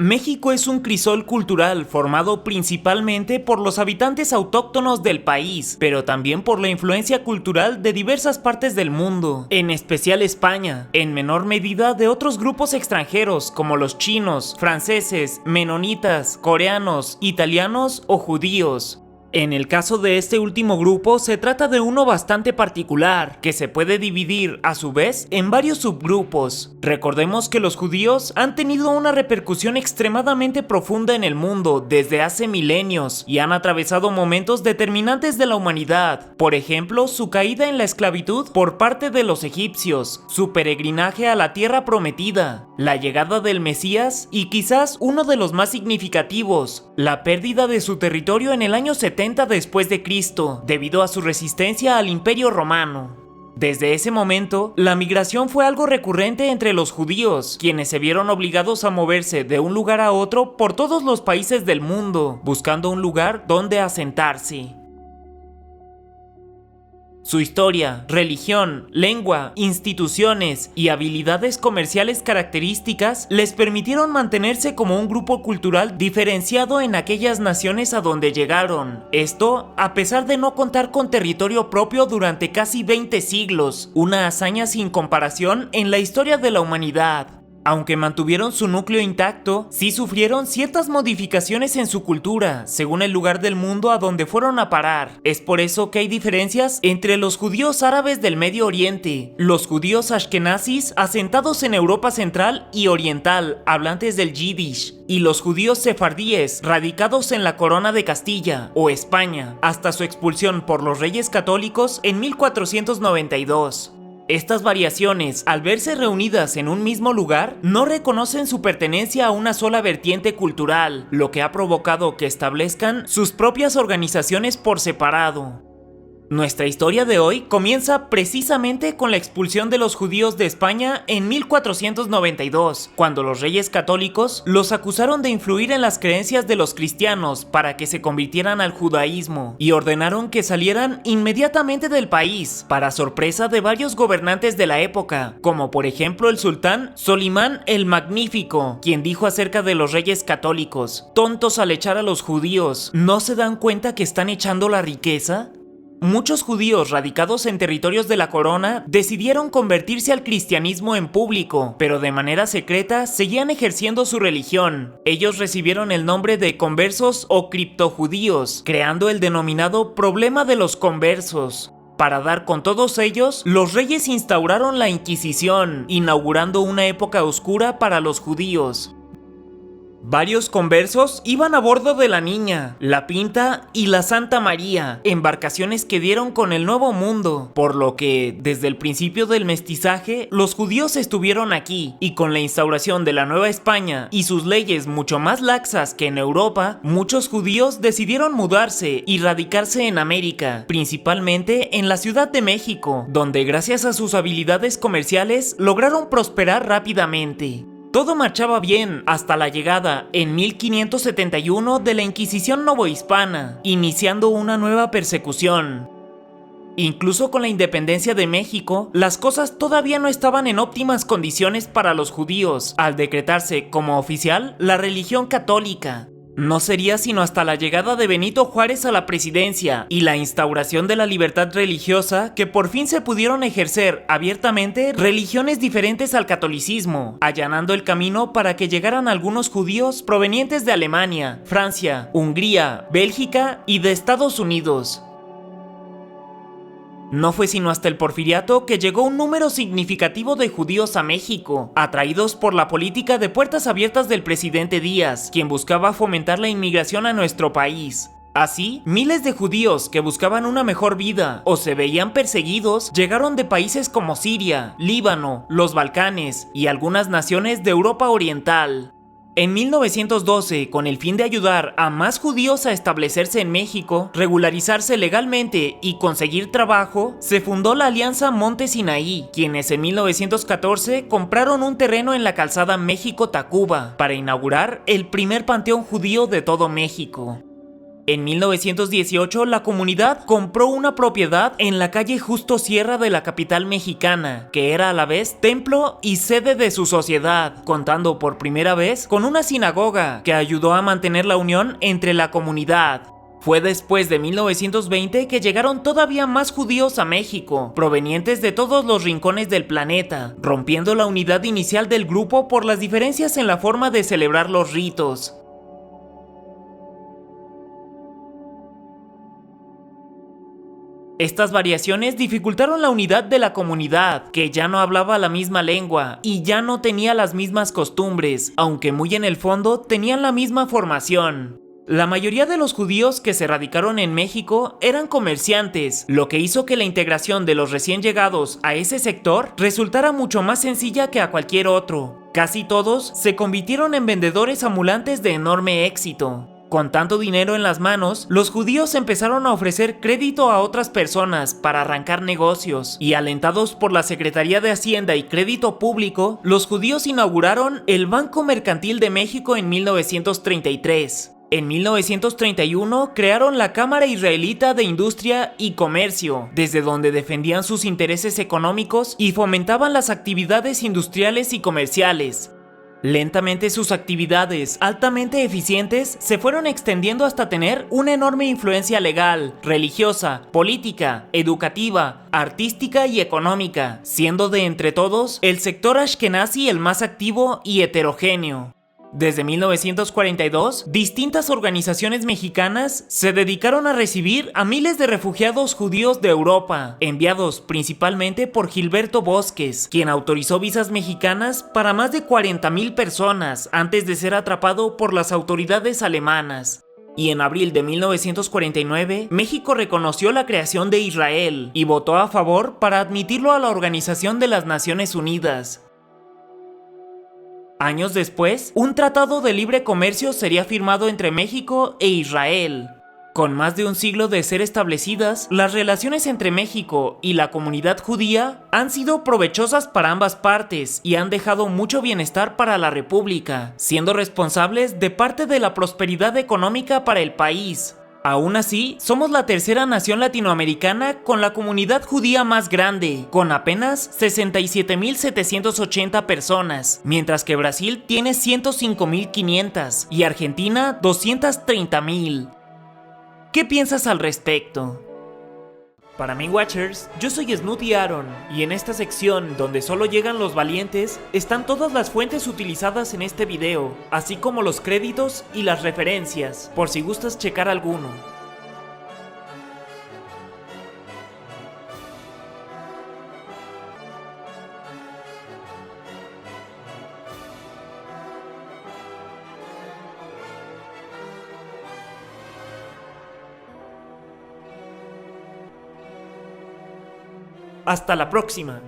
México es un crisol cultural formado principalmente por los habitantes autóctonos del país, pero también por la influencia cultural de diversas partes del mundo, en especial España, en menor medida de otros grupos extranjeros como los chinos, franceses, menonitas, coreanos, italianos o judíos. En el caso de este último grupo se trata de uno bastante particular, que se puede dividir a su vez en varios subgrupos. Recordemos que los judíos han tenido una repercusión extremadamente profunda en el mundo desde hace milenios y han atravesado momentos determinantes de la humanidad. Por ejemplo, su caída en la esclavitud por parte de los egipcios, su peregrinaje a la tierra prometida, la llegada del Mesías y quizás uno de los más significativos, la pérdida de su territorio en el año 70 después de Cristo, debido a su resistencia al Imperio Romano. Desde ese momento, la migración fue algo recurrente entre los judíos, quienes se vieron obligados a moverse de un lugar a otro por todos los países del mundo, buscando un lugar donde asentarse. Su historia, religión, lengua, instituciones y habilidades comerciales características les permitieron mantenerse como un grupo cultural diferenciado en aquellas naciones a donde llegaron. Esto, a pesar de no contar con territorio propio durante casi 20 siglos, una hazaña sin comparación en la historia de la humanidad. Aunque mantuvieron su núcleo intacto, sí sufrieron ciertas modificaciones en su cultura, según el lugar del mundo a donde fueron a parar. Es por eso que hay diferencias entre los judíos árabes del Medio Oriente, los judíos ashkenazis asentados en Europa Central y Oriental, hablantes del yiddish, y los judíos sefardíes radicados en la Corona de Castilla o España, hasta su expulsión por los Reyes Católicos en 1492. Estas variaciones, al verse reunidas en un mismo lugar, no reconocen su pertenencia a una sola vertiente cultural, lo que ha provocado que establezcan sus propias organizaciones por separado. Nuestra historia de hoy comienza precisamente con la expulsión de los judíos de España en 1492, cuando los reyes católicos los acusaron de influir en las creencias de los cristianos para que se convirtieran al judaísmo y ordenaron que salieran inmediatamente del país, para sorpresa de varios gobernantes de la época, como por ejemplo el sultán Solimán el Magnífico, quien dijo acerca de los reyes católicos: «Tontos al echar a los judíos, ¿no se dan cuenta que están echando la riqueza?». Muchos judíos radicados en territorios de la corona decidieron convertirse al cristianismo en público, pero de manera secreta seguían ejerciendo su religión. Ellos recibieron el nombre de conversos o criptojudíos, creando el denominado problema de los conversos. Para dar con todos ellos, los reyes instauraron la Inquisición, inaugurando una época oscura para los judíos. Varios conversos iban a bordo de la Niña, la Pinta y la Santa María, embarcaciones que dieron con el Nuevo Mundo, por lo que, desde el principio del mestizaje, los judíos estuvieron aquí, y con la instauración de la Nueva España y sus leyes mucho más laxas que en Europa, muchos judíos decidieron mudarse y radicarse en América, principalmente en la Ciudad de México, donde gracias a sus habilidades comerciales lograron prosperar rápidamente. Todo marchaba bien hasta la llegada, en 1571, de la Inquisición novohispana, iniciando una nueva persecución. Incluso con la independencia de México, las cosas todavía no estaban en óptimas condiciones para los judíos, al decretarse como oficial la religión católica. No sería sino hasta la llegada de Benito Juárez a la presidencia y la instauración de la libertad religiosa que por fin se pudieron ejercer abiertamente religiones diferentes al catolicismo, allanando el camino para que llegaran algunos judíos provenientes de Alemania, Francia, Hungría, Bélgica y de Estados Unidos. No fue sino hasta el Porfiriato que llegó un número significativo de judíos a México, atraídos por la política de puertas abiertas del presidente Díaz, quien buscaba fomentar la inmigración a nuestro país. Así, miles de judíos que buscaban una mejor vida o se veían perseguidos llegaron de países como Siria, Líbano, los Balcanes y algunas naciones de Europa Oriental. En 1912, con el fin de ayudar a más judíos a establecerse en México, regularizarse legalmente y conseguir trabajo, se fundó la Alianza Monte Sinaí, quienes en 1914 compraron un terreno en la calzada México-Tacuba para inaugurar el primer panteón judío de todo México. En 1918, la comunidad compró una propiedad en la calle Justo Sierra de la capital mexicana, que era a la vez templo y sede de su sociedad, contando por primera vez con una sinagoga que ayudó a mantener la unión entre la comunidad. Fue después de 1920 que llegaron todavía más judíos a México, provenientes de todos los rincones del planeta, rompiendo la unidad inicial del grupo por las diferencias en la forma de celebrar los ritos. Estas variaciones dificultaron la unidad de la comunidad, que ya no hablaba la misma lengua y ya no tenía las mismas costumbres, aunque muy en el fondo tenían la misma formación. La mayoría de los judíos que se radicaron en México eran comerciantes, lo que hizo que la integración de los recién llegados a ese sector resultara mucho más sencilla que a cualquier otro. Casi todos se convirtieron en vendedores ambulantes de enorme éxito. Con tanto dinero en las manos, los judíos empezaron a ofrecer crédito a otras personas para arrancar negocios, y alentados por la Secretaría de Hacienda y Crédito Público, los judíos inauguraron el Banco Mercantil de México en 1933. En 1931 crearon la Cámara Israelita de Industria y Comercio, desde donde defendían sus intereses económicos y fomentaban las actividades industriales y comerciales. Lentamente sus actividades, altamente eficientes, se fueron extendiendo hasta tener una enorme influencia legal, religiosa, política, educativa, artística y económica, siendo de entre todos el sector ashkenazi el más activo y heterogéneo. Desde 1942, distintas organizaciones mexicanas se dedicaron a recibir a miles de refugiados judíos de Europa, enviados principalmente por Gilberto Bosques, quien autorizó visas mexicanas para más de 40,000 personas antes de ser atrapado por las autoridades alemanas. Y en abril de 1949, México reconoció la creación de Israel y votó a favor para admitirlo a la Organización de las Naciones Unidas. Años después, un tratado de libre comercio sería firmado entre México e Israel. Con más de un siglo de ser establecidas, las relaciones entre México y la comunidad judía han sido provechosas para ambas partes y han dejado mucho bienestar para la República, siendo responsables de parte de la prosperidad económica para el país. Aún así, somos la tercera nación latinoamericana con la comunidad judía más grande, con apenas 67,780 personas, mientras que Brasil tiene 105,500 y Argentina 230,000. ¿Qué piensas al respecto? Para mí, Watchers, yo soy Snooty Aaron, y en esta sección, donde solo llegan los valientes, están todas las fuentes utilizadas en este video, así como los créditos y las referencias, por si gustas checar alguno. Hasta la próxima.